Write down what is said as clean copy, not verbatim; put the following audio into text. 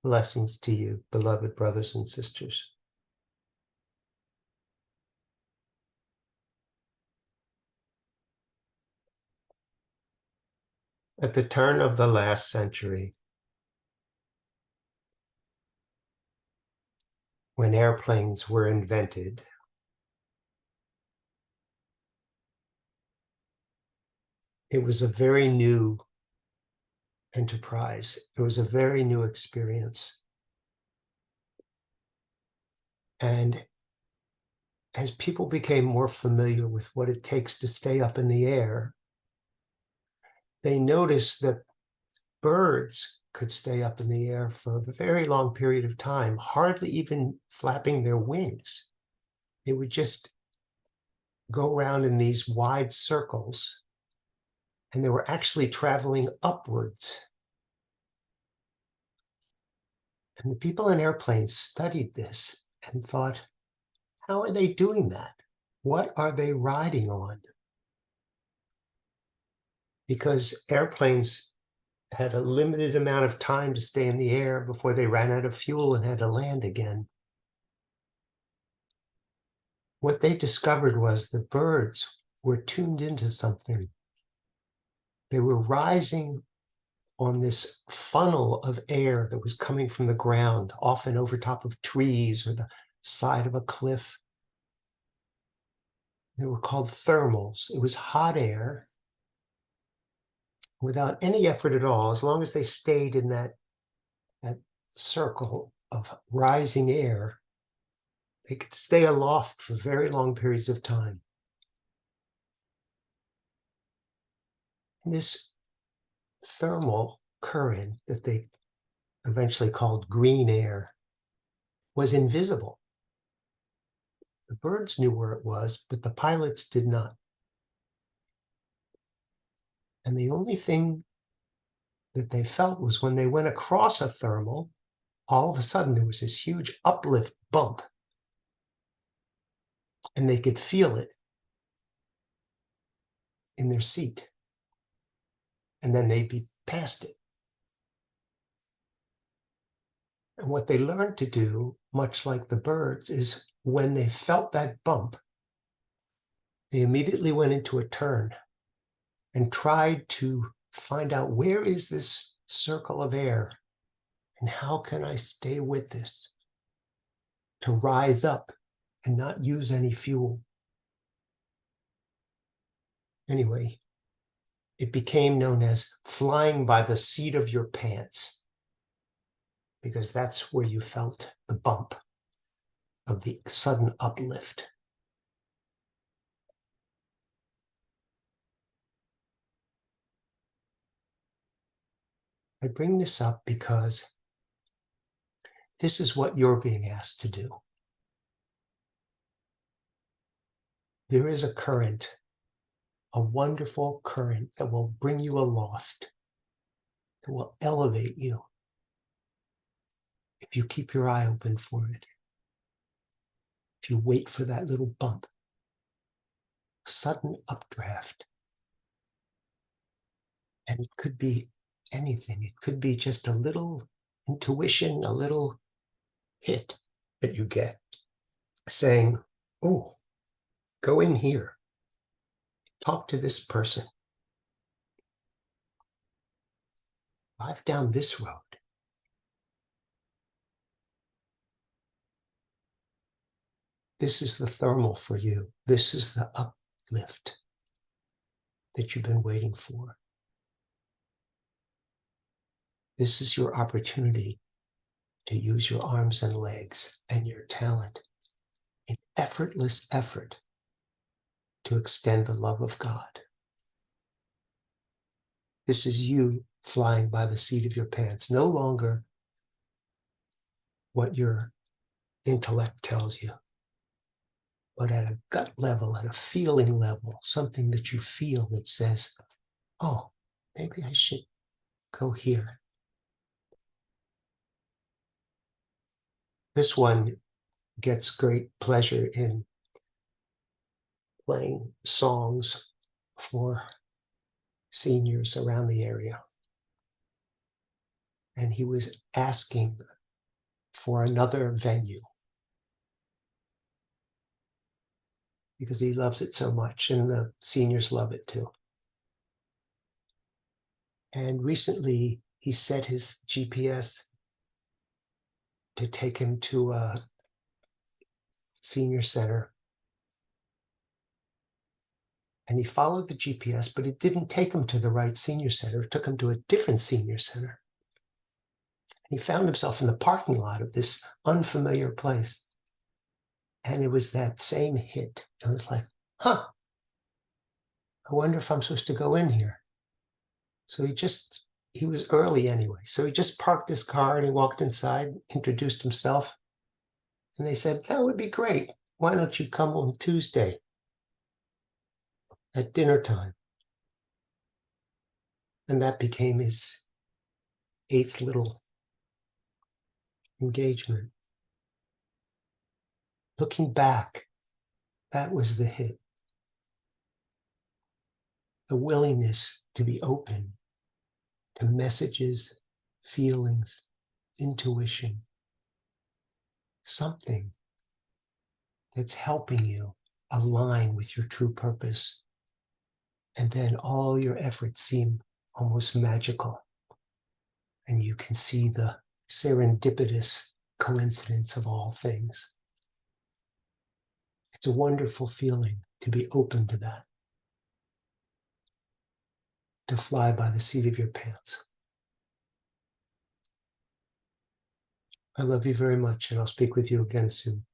Blessings to you, beloved brothers and sisters. At the turn of the last century, when airplanes were invented, it was a very new enterprise. It was a very new experience. And as people became more familiar with what it takes to stay up in the air, they noticed that birds could stay up in the air for a very long period of time, hardly even flapping their wings. They would just go around in these wide circles, and they were actually traveling upwards. And the people in airplanes studied this and thought, how are they doing that? What are they riding on? Because airplanes had a limited amount of time to stay in the air before they ran out of fuel and had to land again. What they discovered was the birds were tuned into something. They were rising on this funnel of air that was coming from the ground, often over top of trees or the side of a cliff. They were called thermals. It was hot air without any effort at all, as long as they stayed in that circle of rising air, they could stay aloft for very long periods of time. And this thermal current that they eventually called green air was invisible. The birds knew where it was, but the pilots did not. And the only thing that they felt was when they went across a thermal, all of a sudden there was this huge uplift bump, and they could feel it in their seat. And then they'd be past it. And what they learned to do, much like the birds, is when they felt that bump, they immediately went into a turn and tried to find out, where is this circle of air and how can I stay with this to rise up and not use any fuel? Anyway, it became known as flying by the seat of your pants, because that's where you felt the bump of the sudden uplift. I bring this up because this is what you're being asked to do. There is a current, a wonderful current that will bring you aloft, that will elevate you if you keep your eye open for it. If you wait for that little bump, a sudden updraft. And it could be anything. It could be just a little intuition, a little hit that you get saying, oh, go in here, talk to this person, drive down this road. This is the thermal for you. This is the uplift that you've been waiting for. This is your opportunity to use your arms and legs and your talent in effortless effort to extend the love of God. This is you flying by the seat of your pants, no longer what your intellect tells you, but at a gut level, at a feeling level, something that you feel that says, oh, maybe I should go here. This one gets great pleasure in playing songs for seniors around the area. And he was asking for another venue because he loves it so much, and the seniors love it too. And recently, he set his GPS to take him to a senior center. And he followed the GPS, but it didn't take him to the right senior center. It took him to a different senior center. And he found himself in the parking lot of this unfamiliar place. And it was that same hit. It was like, I wonder if I'm supposed to go in here. So he was early anyway. So he just parked his car and he walked inside, introduced himself. And they said, that would be great. Why don't you come on Tuesday at dinner time? And that became his 8th little engagement. Looking back, that was the hit. The willingness to be open to messages, feelings, intuition, something that's helping you align with your true purpose. And then all your efforts seem almost magical. And you can see the serendipitous coincidence of all things. It's a wonderful feeling to be open to that, to fly by the seat of your pants. I love you very much, and I'll speak with you again soon.